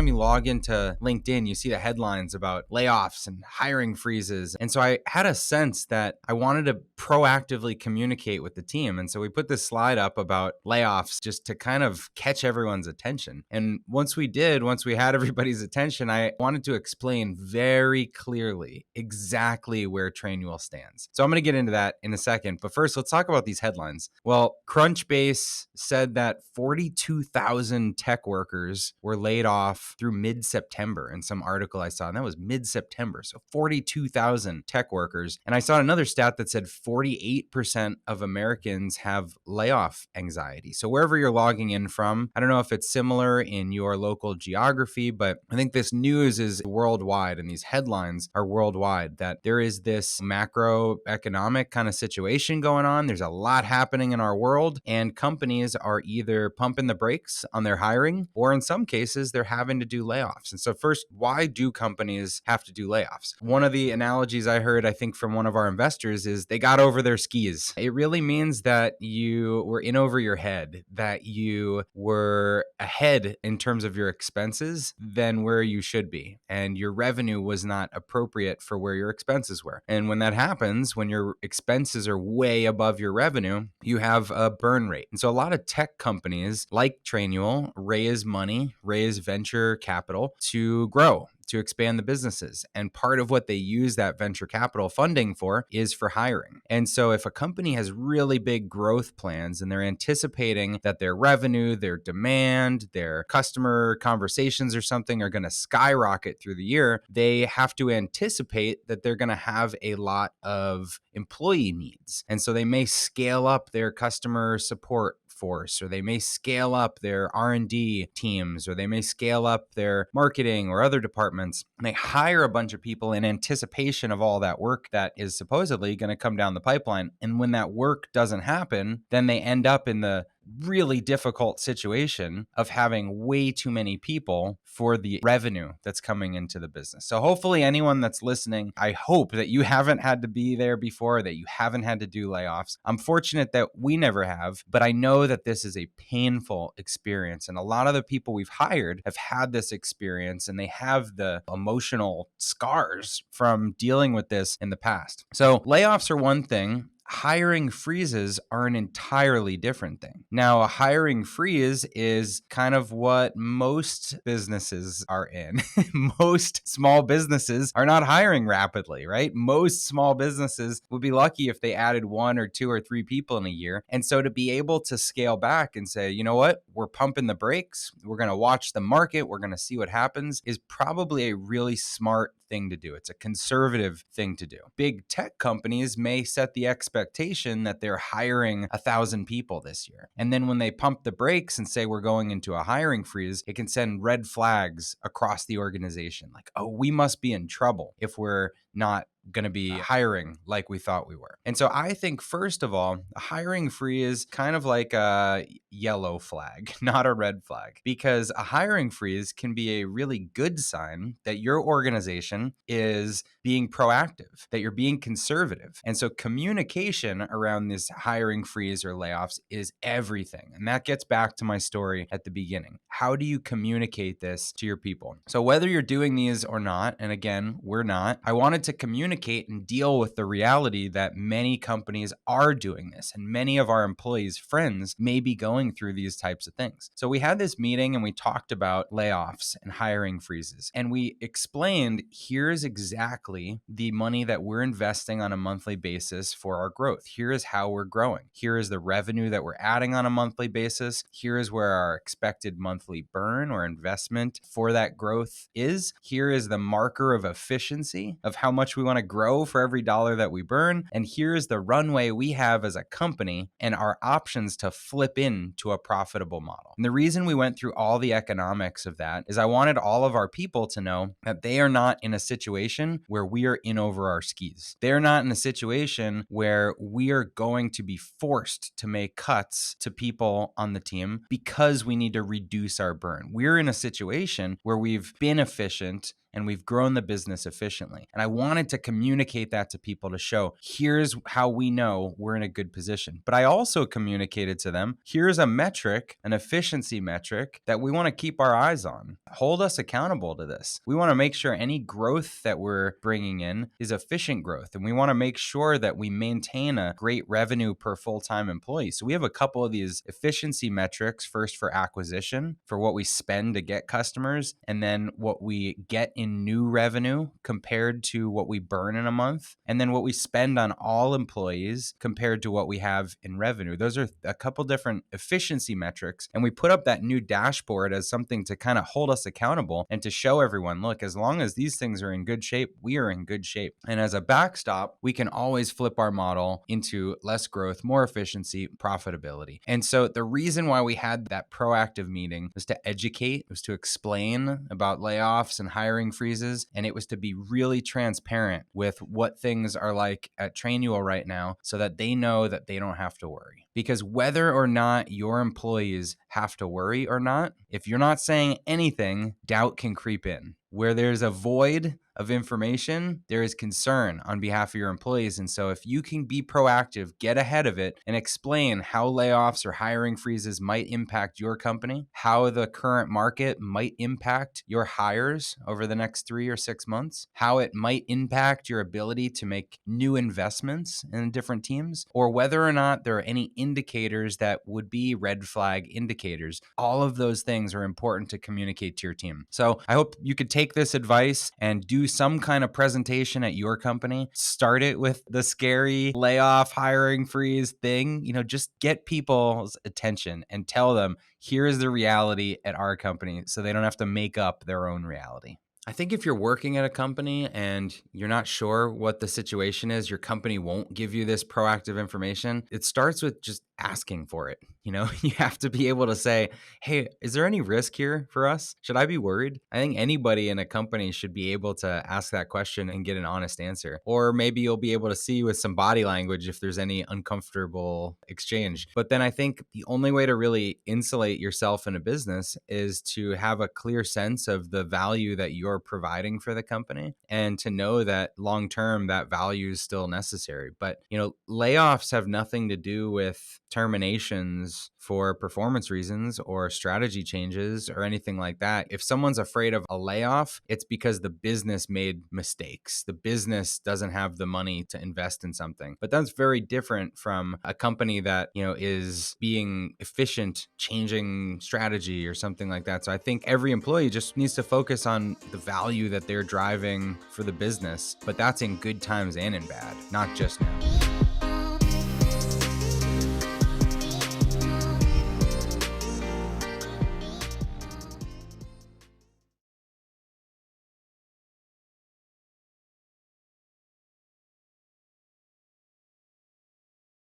time you log into LinkedIn, you see the headlines about layoffs and hiring freezes. And so I had a sense that I wanted to proactively communicate with the team. And so we put this slide up about layoffs just to kind of catch everyone's attention. And once we had everybody's attention, I wanted to explain very clearly exactly where Trainual stands. So I'm going to get into that in a second. But first, let's talk about these headlines. Well, Crunchbase said that 42,000 tech workers were laid off through mid-September in some article I saw, and that was mid-September. So 42,000 tech workers. And I saw another stat that said 48% of Americans have layoff anxiety. So wherever you're logging in from, I don't know if it's similar in your local geography, but I think this news is worldwide and these headlines are worldwide, that there is this macroeconomic kind of situation going on. There's a lot happening in our world, and companies are either pumping the brakes on their hiring, or in some cases, they're having to do layoffs. And so first, why do companies have to do layoffs? One of the analogies I heard, I think from one of our investors, is they got over their skis. It really means that you were in over your head, that you were ahead in terms of your expenses than where you should be. And your revenue was not appropriate for where your expenses were. And when that happens, when your expenses are way above your revenue, you have a burn rate. And so a lot of tech companies like Trainual raise money, raise venture capital to grow, to expand the businesses. And part of what they use that venture capital funding for is for hiring. And so if a company has really big growth plans and they're anticipating that their revenue, their demand, their customer conversations or something are going to skyrocket through the year, they have to anticipate that they're going to have a lot of employee needs. And so they may scale up their customer support force, or they may scale up their R&D teams, or they may scale up their marketing or other departments. And they hire a bunch of people in anticipation of all that work that is supposedly going to come down the pipeline. And when that work doesn't happen, then they end up in the really difficult situation of having way too many people for the revenue that's coming into the business. So hopefully anyone that's listening, I hope that you haven't had to be there before, that you haven't had to do layoffs. I'm fortunate that we never have, but I know that this is a painful experience. And a lot of the people we've hired have had this experience, and they have the emotional scars from dealing with this in the past. So layoffs are one thing. Hiring freezes are an entirely different thing. Now, a hiring freeze is kind of what most businesses are in. Most small businesses are not hiring rapidly, right? Most small businesses would be lucky if they added 1 or 2 or 3 people in a year. And so to be able to scale back and say, you know what, we're pumping the brakes, we're going to watch the market, we're going to see what happens, is probably a really smart thing to do. It's a conservative thing to do. Big tech companies may set the expectation that they're hiring 1,000 people this year. And then when they pump the brakes and say we're going into a hiring freeze, it can send red flags across the organization. Like, oh, we must be in trouble if we're not going to be hiring like we thought we were. And so I think, first of all, a hiring freeze is kind of like a yellow flag, not a red flag, because a hiring freeze can be a really good sign that your organization is being proactive, that you're being conservative. And so communication around this hiring freeze or layoffs is everything. And that gets back to my story at the beginning. How do you communicate this to your people? So whether you're doing these or not, and again, we're not, I wanted to communicate and deal with the reality that many companies are doing this, and many of our employees' friends may be going through these types of things. So we had this meeting and we talked about layoffs and hiring freezes, and we explained, here's exactly the money that we're investing on a monthly basis for our growth. Here is how we're growing. Here is the revenue that we're adding on a monthly basis. Here is where our expected monthly burn or investment for that growth is. Here is the marker of efficiency of how much we want to grow for every dollar that we burn. And here's the runway we have as a company and our options to flip into a profitable model. And the reason we went through all the economics of that is I wanted all of our people to know that they are not in a situation where we are in over our skis. They're not in a situation where we are going to be forced to make cuts to people on the team because we need to reduce our burn. We're in a situation where we've been efficient and we've grown the business efficiently. And I wanted to communicate that to people to show, here's how we know we're in a good position. But I also communicated to them, here's a metric, an efficiency metric that we want to keep our eyes on. Hold us accountable to this. We want to make sure any growth that we're bringing in is efficient growth. And we want to make sure that we maintain a great revenue per full-time employee. So we have a couple of these efficiency metrics, first for acquisition, for what we spend to get customers, and then what we get in new revenue compared to what we burn in a month, and then what we spend on all employees compared to what we have in revenue. Those are a couple different efficiency metrics, and we put up that new dashboard as something to kind of hold us accountable and to show everyone, look, as long as these things are in good shape, we are in good shape. And as a backstop, we can always flip our model into less growth, more efficiency, profitability. And so the reason why we had that proactive meeting was to educate, was to explain about layoffs and hiring freezes, and it was to be really transparent with what things are like at Trainual right now so that they know that they don't have to worry. Because whether or not your employees have to worry or not, if you're not saying anything, doubt can creep in. Where there's a void of information, there is concern on behalf of your employees. And so if you can be proactive, get ahead of it, and explain how layoffs or hiring freezes might impact your company, how the current market might impact your hires over the next 3 or 6 months, how it might impact your ability to make new investments in different teams, or whether or not there are any indicators that would be red flag indicators. All of those things are important to communicate to your team. So I hope you could take this advice and do some kind of presentation at your company. Start it with the scary layoff, hiring freeze thing. Just get people's attention and tell them, here's the reality at our company, so they don't have to make up their own reality. I think if you're working at a company and you're not sure what the situation is, your company won't give you this proactive information. It starts with just asking for it. You have to be able to say, hey, is there any risk here for us? Should I be worried? I think anybody in a company should be able to ask that question and get an honest answer. Or maybe you'll be able to see with some body language if there's any uncomfortable exchange. But then I think the only way to really insulate yourself in a business is to have a clear sense of the value that you're providing for the company, and to know that long term that value is still necessary. But layoffs have nothing to do with terminations for performance reasons or strategy changes or anything like that. If someone's afraid of a layoff, it's because the business made mistakes. The business doesn't have the money to invest in something. But that's very different from a company that is being efficient, changing strategy or something like that. So I think every employee just needs to focus on the value that they're driving for the business, but that's in good times and in bad, not just now.